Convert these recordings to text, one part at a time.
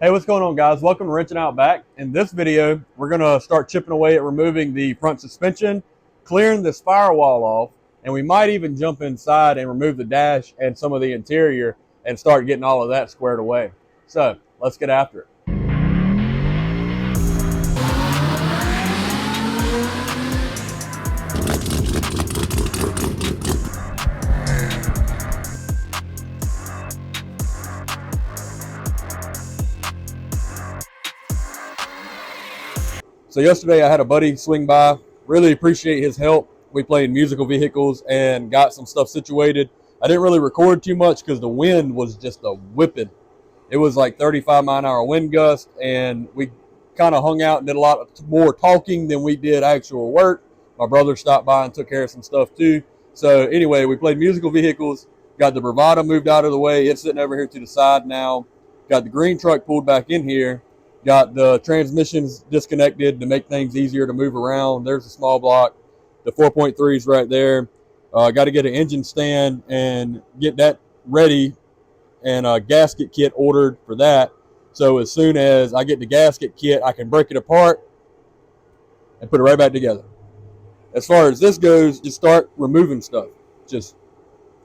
Hey, what's going on, guys? Welcome to Wrenching Out Back. In this video, we're going to start chipping away at removing the front suspension, clearing this firewall off, and we might even jump inside and remove the dash and some of the interior and start getting all of that squared away. So, let's get after it. So yesterday I had a buddy swing by. Really appreciate his help. We played musical vehicles and got some stuff situated. I didn't really record too much because the wind was just a whipping. It was like 35-mile-an-hour wind gust, and we kind of hung out and did a lot more talking than we did actual work. My brother stopped by and took care of some stuff too. So anyway, we played musical vehicles, got the Bravada moved out of the way. It's sitting over here to the side now. Got the green truck pulled back in here. Got the transmissions disconnected to make things easier to move around. There's a small block. The 4.3 is right there. Got to get an engine stand and get that ready, and a gasket kit ordered for that. So as soon as I get the gasket kit, I can break it apart and put it right back together. As far as this goes, just start removing stuff. Just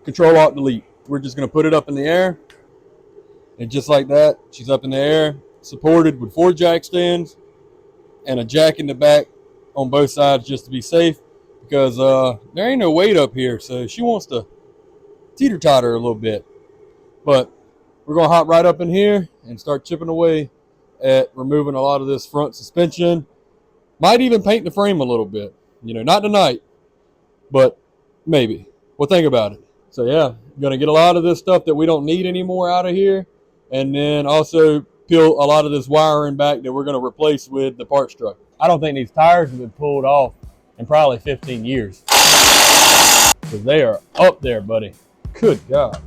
Control-Alt-Delete. We're just going to put it up in the air, and just like that, she's up in the air, supported with 4 jack stands and a jack in the back on both sides just to be safe, because there ain't no weight up here, so she wants to teeter-totter a little bit. But we're going to hop right up in here and start chipping away at removing a lot of this front suspension. Might even paint the frame a little bit. You know, not tonight, but maybe. We'll think about it. So yeah, going to get a lot of this stuff that we don't need anymore out of here, and then also peel a lot of this wiring back that we're going to replace with the parts truck. I don't think these tires have been pulled off in probably 15 years. Because they are up there, buddy. Good God.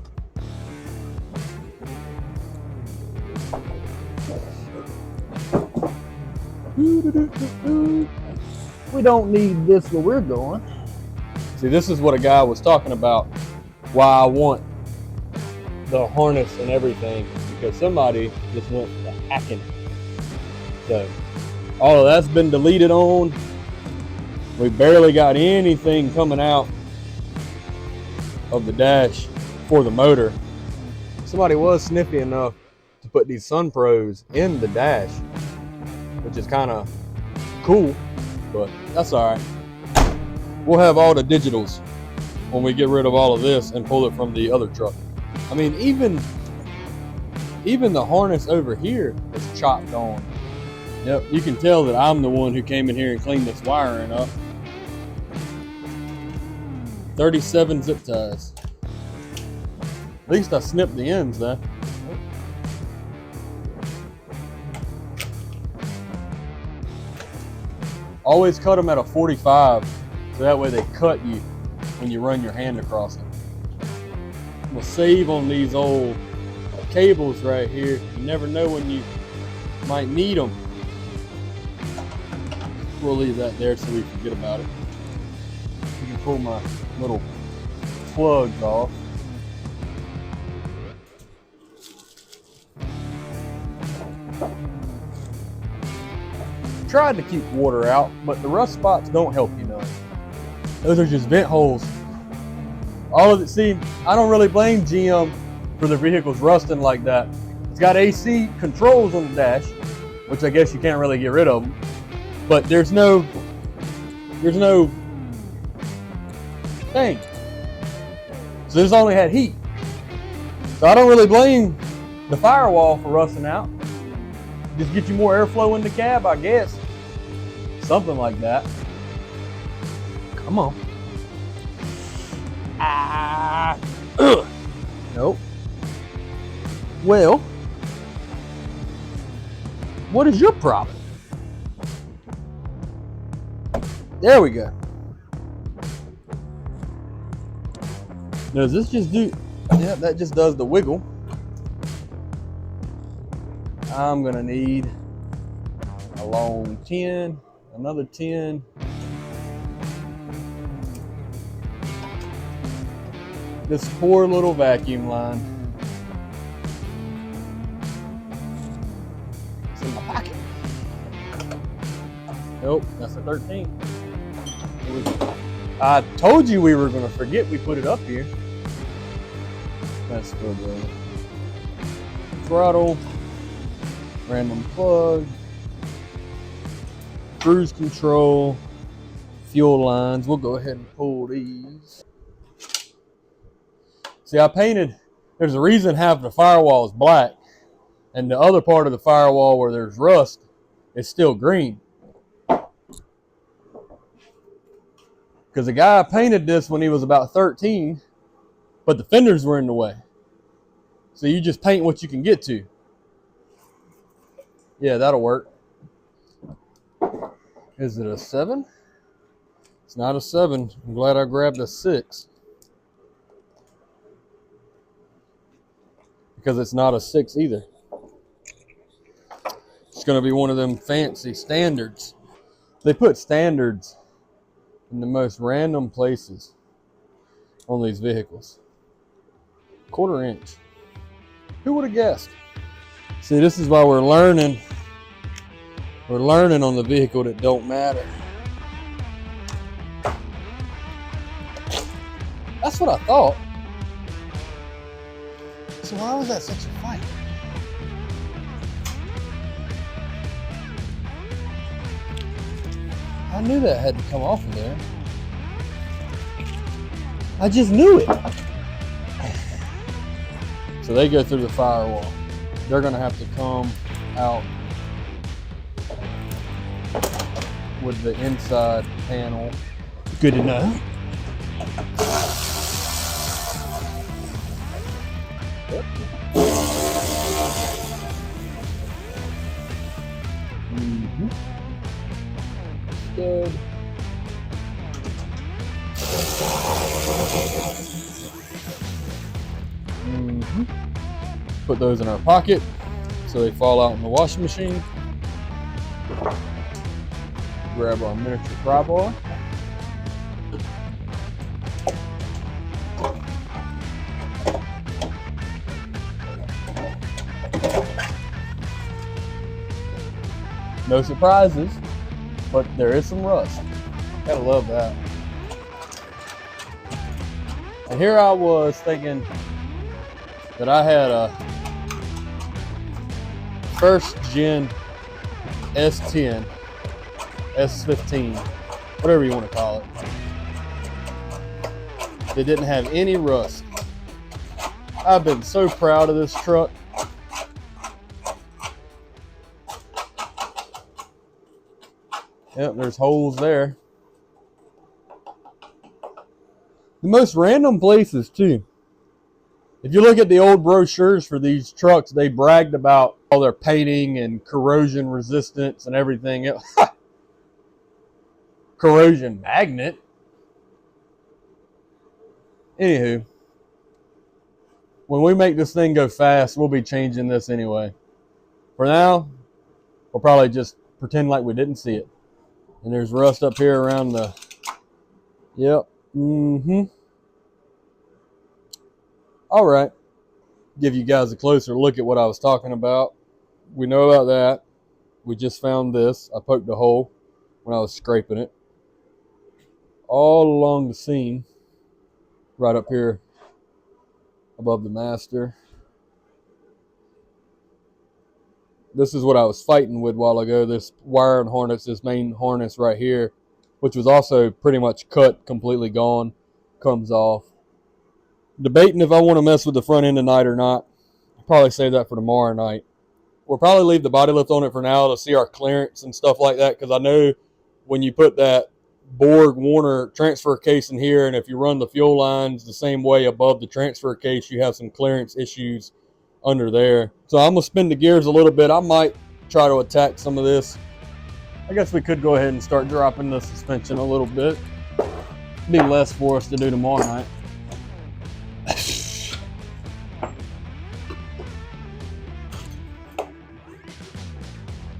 We don't need this where we're going. See, this is what a guy was talking about, why I want the harness and everything, because somebody just went to hacking it. So all of that's been deleted on. We barely got anything coming out of the dash for the motor. Somebody was sniffy enough to put these Sun Pros in the dash, which is kind of cool, but that's all right. We'll have all the digitals when we get rid of all of this and pull it from the other truck. I mean, even the harness over here is chopped on. Yep, you can tell that I'm the one who came in here and cleaned this wiring up. 37 zip ties. At least I snipped the ends though. Always cut them at a 45, so that way they cut you when you run your hand across them. We'll save on these old cables right here. You never know when you might need them. We'll leave that there so we forget about it. You can pull my little plugs off. Tried to keep water out, but the rust spots don't help you none. Those are just vent holes. All of it, see, I don't really blame GM for their vehicles rusting like that. It's got AC controls on the dash, which I guess you can't really get rid of them. But there's no thing. So this only had heat. So I don't really blame the firewall for rusting out. Just get you more airflow in the cab, I guess. Something like that. Come on. Nope. Well, what is your problem? There we go. Does this just do? Yeah, that just does the wiggle. I'm gonna need a long 10, another 10. This poor little vacuum line. in my pocket. Nope, that's a 13. I told you we were going to forget we put it up here. That's for the throttle, random plug, cruise control, fuel lines. We'll go ahead and pull these. See, I painted, there's a reason half the firewall is black and the other part of the firewall where there's rust is still green. Because the guy painted this when he was about 13, but the fenders were in the way. So you just paint what you can get to. Yeah, that'll work. Is it a 7? It's not a 7. I'm glad I grabbed a 6. Because it's not a 6 either. It's going to be one of them fancy standards. They put standards in the most random places on these vehicles. 1/4 inch. Who would have guessed? See, this is why we're learning. We're learning on the vehicle that don't matter. That's what I thought. So why was that such a fight? I knew that had to come off of there. I just knew it. So they go through the firewall. They're gonna have to come out with the inside panel. Good to know. Good. Put those in our pocket so they fall out in the washing machine. Grab our miniature pry bar. No surprises, but there is some rust. Gotta love that. And here I was thinking that I had a first gen S10, S15, whatever you want to call it. They didn't have any rust. I've been so proud of this truck. Yep, there's holes there. The most random places too. If you look at the old brochures for these trucks, they bragged about all their painting and corrosion resistance and everything else. Corrosion magnet. Anywho, when we make this thing go fast, we'll be changing this anyway. For now, we'll probably just pretend like we didn't see it. And there's rust up here around the, yep, All right, give you guys a closer look at what I was talking about. We know about that. We just found this. I poked a hole when I was scraping it. All along the seam, right up here above the master. This is what I was fighting with a while ago, this wiring harness, this main harness right here, which was also pretty much cut, completely gone, comes off. Debating if I want to mess with the front end tonight or not. I'll probably save that for tomorrow night. We'll probably leave the body lift on it for now to see our clearance and stuff like that, because I know when you put that Borg Warner transfer case in here, and if you run the fuel lines the same way above the transfer case, you have some clearance issues under there. So I'm going to spin the gears a little bit. I might try to attack some of this. I guess we could go ahead and start dropping the suspension a little bit. Be less for us to do tomorrow night.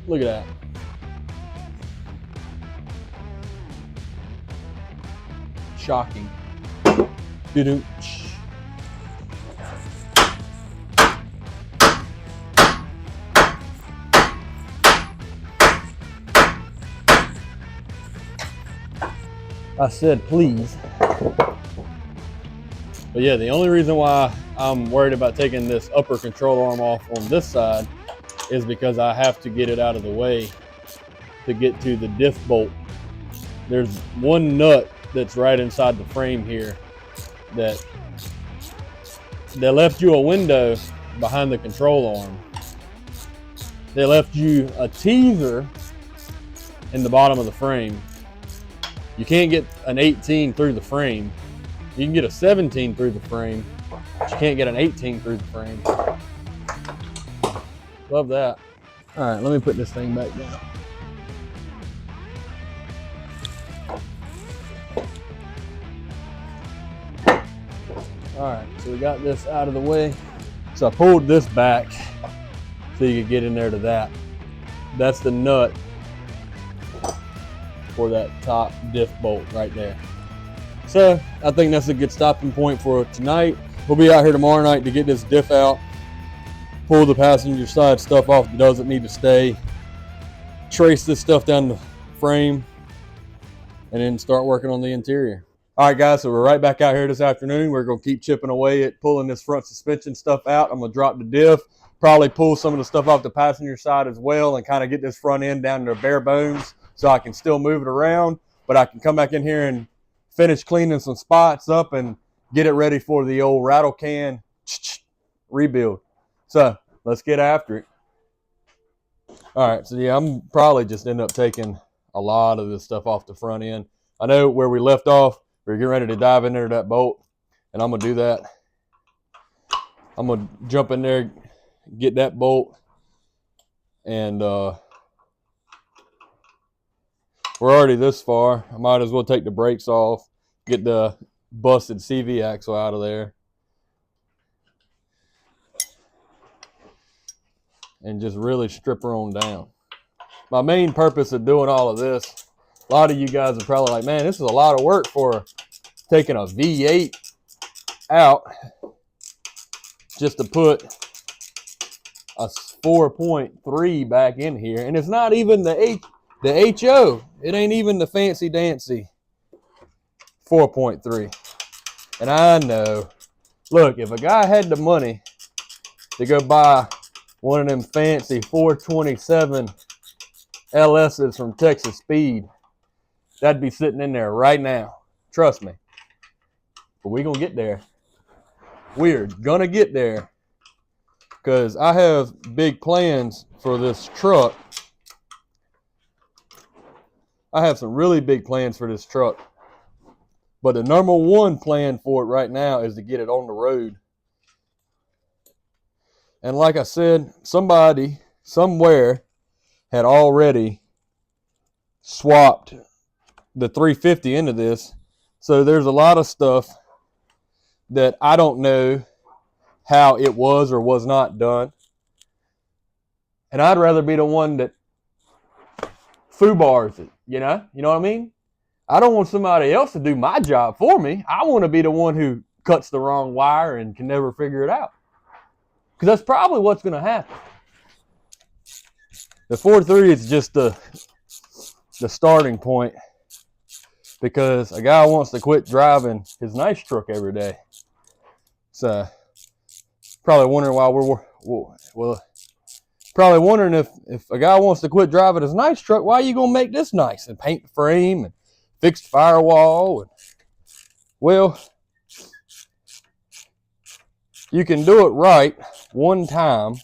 Look at that. Shocking. Doo-doo. I said please. But yeah, the only reason why I'm worried about taking this upper control arm off on this side is because I have to get it out of the way to get to the diff bolt. There's one nut that's right inside the frame here that they left you a window behind the control arm. They left you a teaser in the bottom of the frame. You can't get an 18 through the frame. You can get a 17 through the frame, but you can't get an 18 through the frame. Love that. All right, let me put this thing back down. All right, so we got this out of the way. So I pulled this back so you could get in there to that. That's the nut for that top diff bolt right there. So I think that's a good stopping point for tonight. We'll be out here tomorrow night to get this diff out, pull the passenger side stuff off that doesn't need to stay, trace this stuff down the frame, and then start working on the interior. All right, guys, so we're right back out here this afternoon. We're going to keep chipping away at pulling this front suspension stuff out. I'm going to drop the diff, probably pull some of the stuff off the passenger side as well, and kind of get this front end down to bare bones so I can still move it around, but I can come back in here and finish cleaning some spots up and get it ready for the old rattle can rebuild. So let's get after it. All right, so yeah, I'm probably just end up taking a lot of this stuff off the front end. I know where we left off, we're getting ready to dive in there to that bolt, and I'm gonna do that. I'm gonna jump in there, get that bolt, and we're already this far. I might as well take the brakes off, get the busted CV axle out of there, and just really strip her on down. My main purpose of doing all of this, a lot of you guys are probably like, man, this is a lot of work for taking a V8 out just to put a 4.3 back in here. And it's not even the HO. It ain't even the fancy dancy 4.3. And I know, look, if a guy had the money to go buy one of them fancy 427 LS's from Texas Speed, that'd be sitting in there right now. Trust me. But we're going to get there. We're going to get there. Because I have big plans for this truck. I have some really big plans for this truck. But the number one plan for it right now is to get it on the road. And like I said, somebody, somewhere, had already swapped the 350 into this. So there's a lot of stuff that I don't know how it was or was not done. And I'd rather be the one that foo-bars it, you know what I mean? I don't want somebody else to do my job for me. I want to be the one who cuts the wrong wire and can never figure it out. Because that's probably what's going to happen. The 4.3 is just the starting point, because a guy wants to quit driving his nice truck every day. So probably wondering why probably wondering if a guy wants to quit driving his nice truck, why are you going to make this nice and paint the frame and fix the firewall? And, well, you can do it right one time,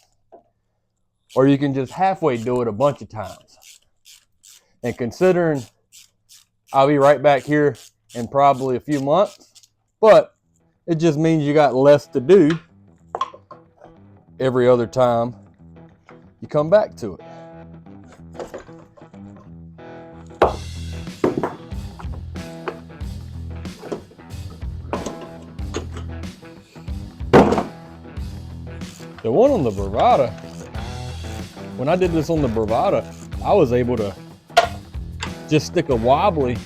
or you can just halfway do it a bunch of times. And considering I'll be right back here in probably a few months, but it just means you got less to do every other time you come back to it. The one on the Bravada, when I did this on the Bravada, I was able to just stick a wobbly,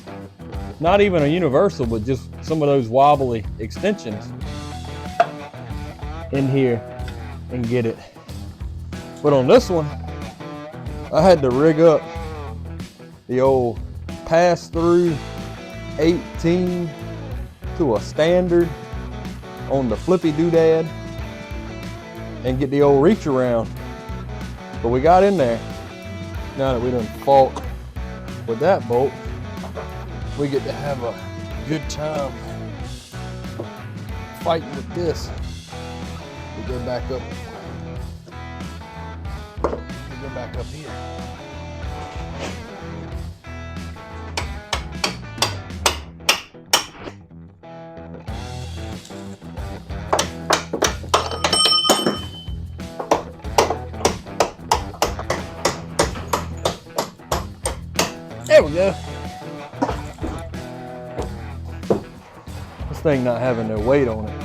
not even a universal, but just some of those wobbly extensions in here and get it. But on this one, I had to rig up the old pass-through 18 to a standard on the flippy doodad and get the old reach around. But we got in there. Now that we done fought with that bolt, we get to have a good time fighting with this. We go back up. We go back up here. There we go. This thing not having no weight on it,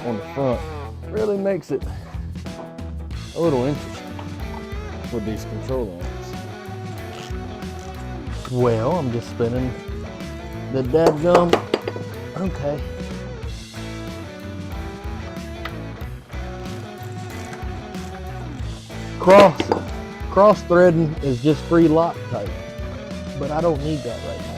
on the front, really makes it a little interesting with these control arms. Well, I'm just spinning the dadgum. Okay. Cross threading is just free Loctite, but I don't need that right now.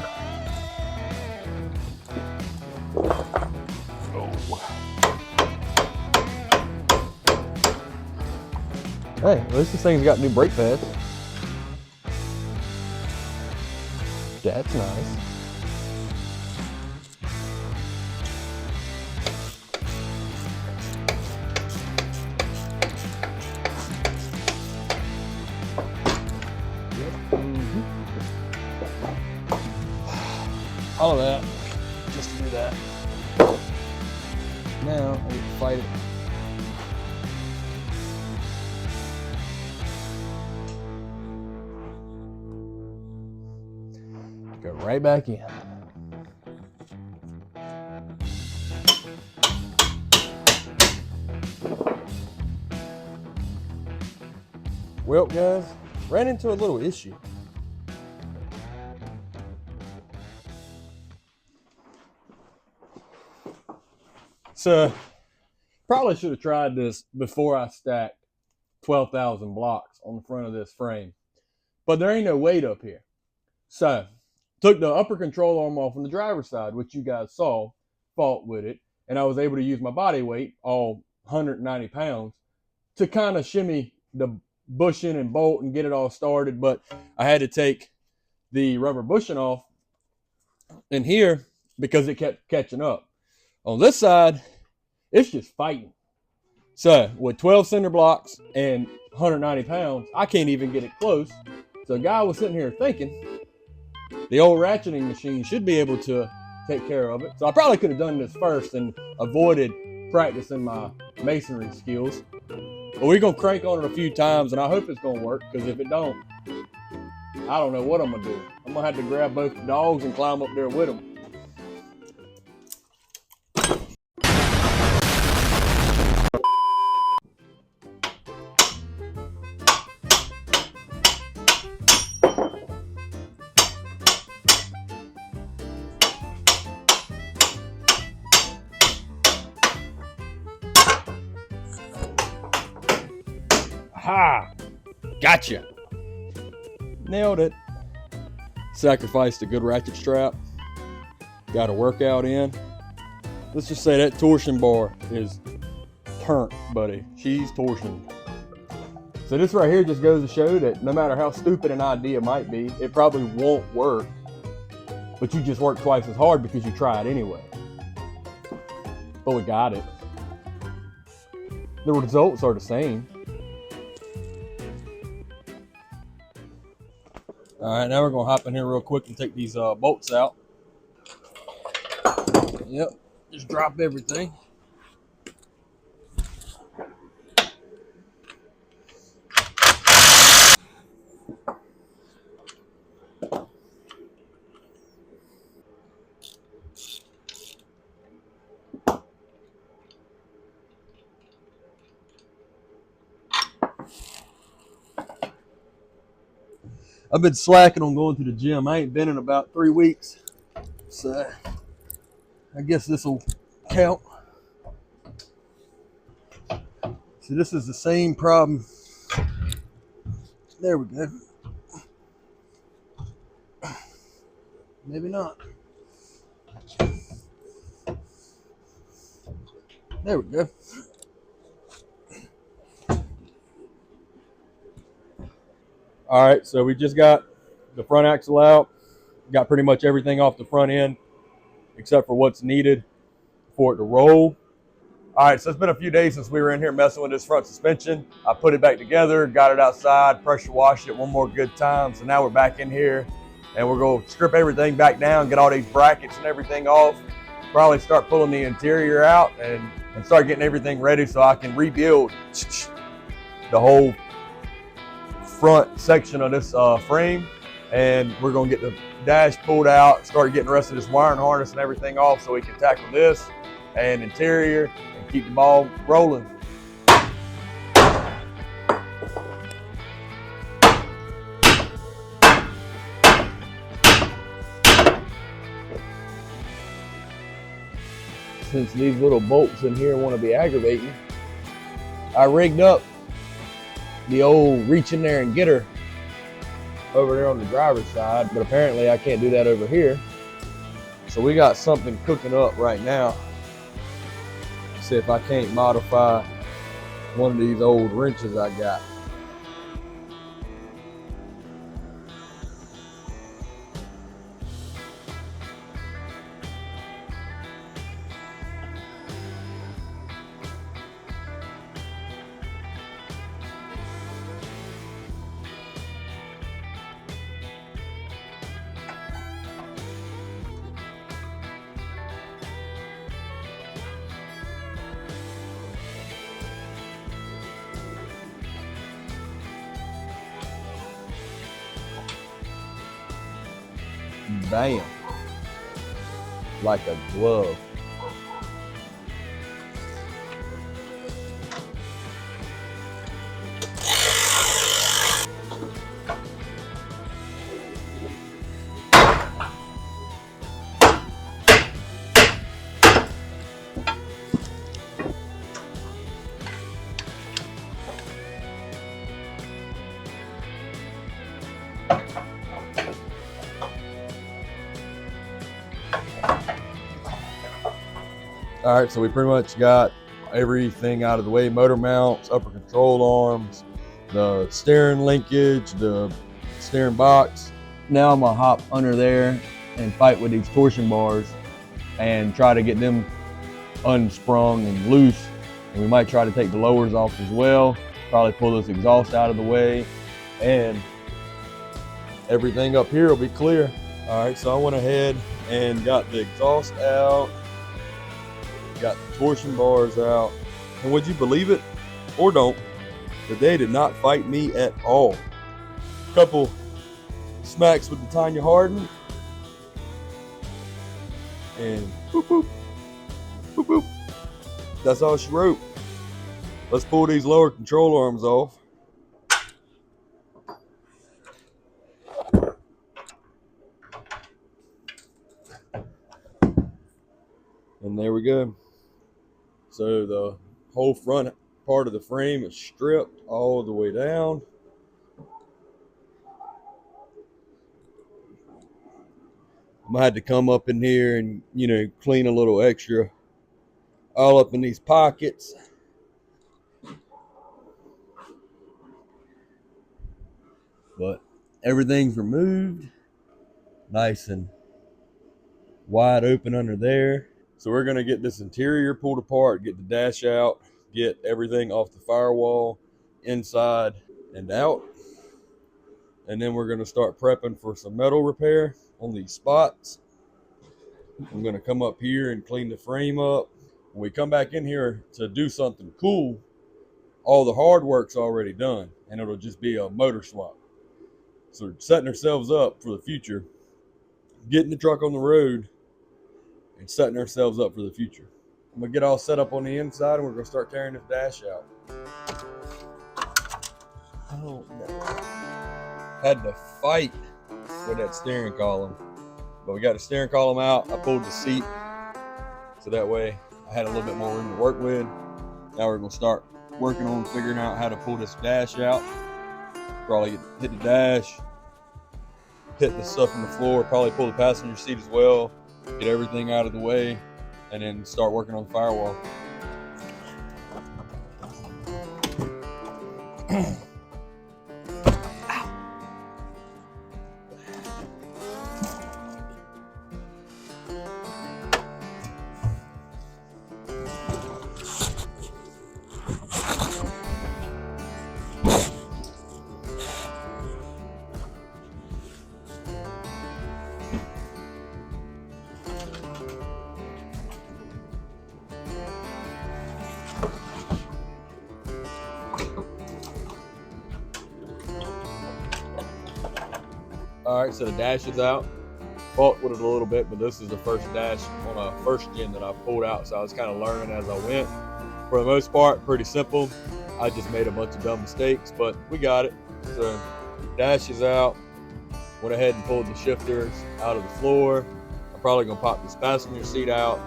Hey, at least this thing's got new brake pads. That's nice. All of that, just to do that. Now, I need to fight it. Go right back in. Well, guys, ran into a little issue. So, probably should have tried this before I stacked 12,000 blocks on the front of this frame. But there ain't no weight up here. So, took the upper control arm off on the driver's side, which you guys saw, fought with it, and I was able to use my body weight, all 190 pounds, to kind of shimmy the bushing and bolt and get it all started. But I had to take the rubber bushing off in here because it kept catching up. On this side, it's just fighting. So with 12 cinder blocks and 190 pounds, I can't even get it close. So a guy was sitting here thinking the old ratcheting machine should be able to take care of it. So I probably could have done this first and avoided practicing my masonry skills. But we're going to crank on it a few times, and I hope it's going to work, because if it don't, I don't know what I'm going to do. I'm going to have to grab both the dogs and climb up there with them. Ha! Gotcha! Nailed it. Sacrificed a good ratchet strap. Got a workout in. Let's just say that torsion bar is turnt, buddy. She's torsioned. So this right here just goes to show that no matter how stupid an idea might be, it probably won't work. But you just work twice as hard because you tried anyway. But we got it. The results are the same. All right, now we're gonna hop in here real quick and take these bolts out. Yep, just drop everything. I've been slacking on going to the gym. I ain't been in about 3 weeks. So I guess this will count. So this is the same problem. There we go. Maybe not. There we go. All right, so we just got the front axle out. Got pretty much everything off the front end except for what's needed for it to roll. All right, so it's been a few days since we were in here messing with this front suspension. I put it back together, got it outside, pressure washed it one more good time. So now we're back in here and we're gonna strip everything back down, get all these brackets and everything off, probably start pulling the interior out and start getting everything ready so I can rebuild the whole front section of this frame. And we're gonna get the dash pulled out, start getting the rest of this wiring harness and everything off so we can tackle this and interior and keep the ball rolling. Since these little bolts in here want to be aggravating, I rigged up the old reach in there and get her over there on the driver's side, but apparently I can't do that over here. So we got something cooking up right now. See if I can't modify one of these old wrenches I got. Bam. Like a glove. All right, so we pretty much got everything out of the way. Motor mounts, upper control arms, the steering linkage, the steering box. Now I'm gonna hop under there and fight with these torsion bars and try to get them unsprung and loose. And we might try to take the lowers off as well. Probably pull this exhaust out of the way, and everything up here will be clear. All right, so I went ahead and got the exhaust out, got the torsion bars out, and would you believe it or don't, that they did not fight me at all. Couple smacks with the Tanya Hardin, and boop boop, boop boop. That's all she wrote. Let's pull these lower control arms off. And there we go. So the whole front part of the frame is stripped all the way down. I'm gonna have to come up in here and, you know, clean a little extra all up in these pockets. But everything's removed, nice and wide open under there. So we're gonna get this interior pulled apart, get the dash out, get everything off the firewall, inside and out. And then we're gonna start prepping for some metal repair on these spots. I'm gonna come up here and clean the frame up. When we come back in here to do something cool, all the hard work's already done and it'll just be a motor swap. So we're setting ourselves up for the future, getting the truck on the road and setting ourselves up for the future. I'm gonna get all set up on the inside and we're gonna start tearing this dash out. Oh no. Had to fight with that steering column, but we got the steering column out. I pulled the seat so that way I had a little bit more room to work with. Now we're gonna start working on figuring out how to pull this dash out. Probably hit the dash, hit the stuff on the floor, probably pull the passenger seat as well, get everything out of the way, and then start working on the firewall. All right, so the dash is out. Fought with it a little bit, but this is the first dash on a first gen that I pulled out, so I was kind of learning as I went. For the most part, pretty simple. I just made a bunch of dumb mistakes, but we got it. So dash is out. Went ahead and pulled the shifters out of the floor. I'm probably gonna pop this passenger seat out,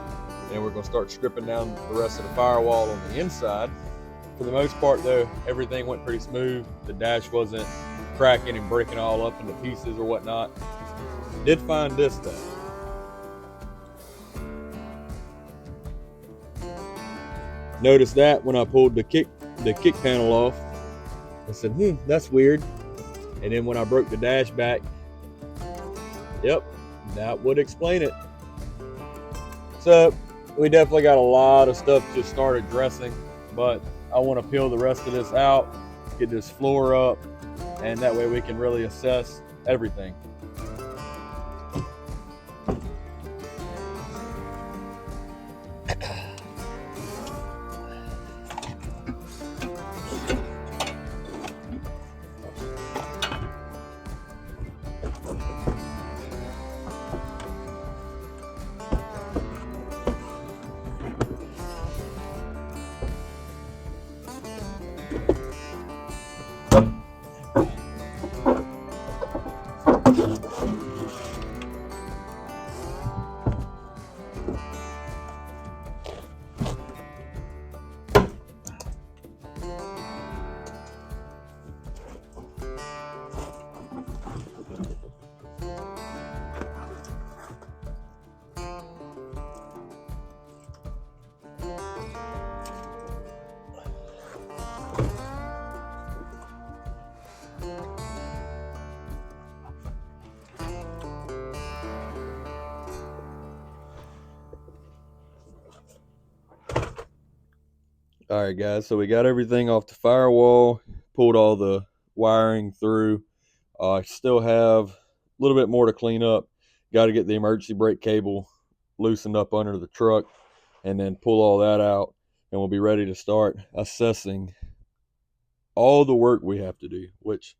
and we're gonna start stripping down the rest of the firewall on the inside. For the most part though, everything went pretty smooth. The dash wasn't cracking and breaking all up into pieces or whatnot. Did find this though. Notice that when I pulled the kick panel off, I said, that's weird. And then when I broke the dash back, yep, that would explain it. So we definitely got a lot of stuff to start addressing, but I want to peel the rest of this out, get this floor up, and that way we can really assess everything. All right, guys, so we got everything off the firewall, pulled all the wiring through. I still have a little bit more to clean up. Got to get the emergency brake cable loosened up under the truck and then pull all that out, and we'll be ready to start assessing all the work we have to do, which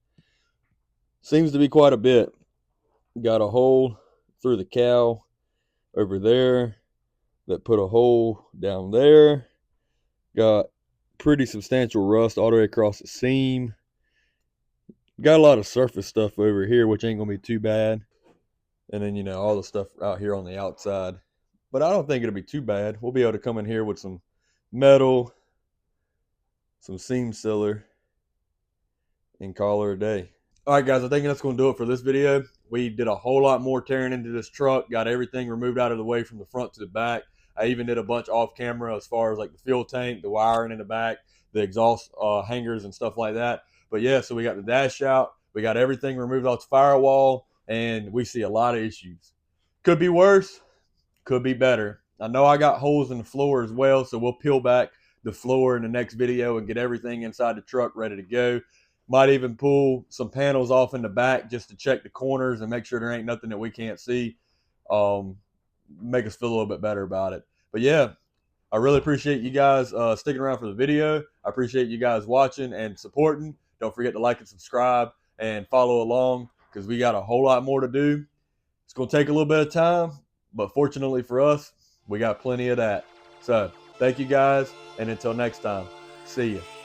seems to be quite a bit. Got a hole through the cowl over there that put a hole down there. Got pretty substantial rust all the way across the seam. Got a lot of surface stuff over here, which ain't gonna be too bad. And then, all the stuff out here on the outside. But I don't think it'll be too bad. We'll be able to come in here with some metal, some seam sealer, and call her a day. All right, guys, I think that's going to do it for this video. We did a whole lot more tearing into this truck, got everything removed out of the way from the front to the back. I even did a bunch off camera as far as like the fuel tank, the wiring in the back, the exhaust hangers and stuff like that. But yeah, so we got the dash out. We got everything removed off the firewall, and we see a lot of issues. Could be worse, could be better. I know I got holes in the floor as well, so we'll peel back the floor in the next video and get everything inside the truck ready to go. Might even pull some panels off in the back just to check the corners and make sure there ain't nothing that we can't see. Make us feel a little bit better about it. But yeah, I really appreciate you guys sticking around for the video. I appreciate you guys watching and supporting. Don't forget to like and subscribe and follow along because we got a whole lot more to do. It's going to take a little bit of time, but fortunately for us, we got plenty of that. So thank you guys, and until next time, see ya.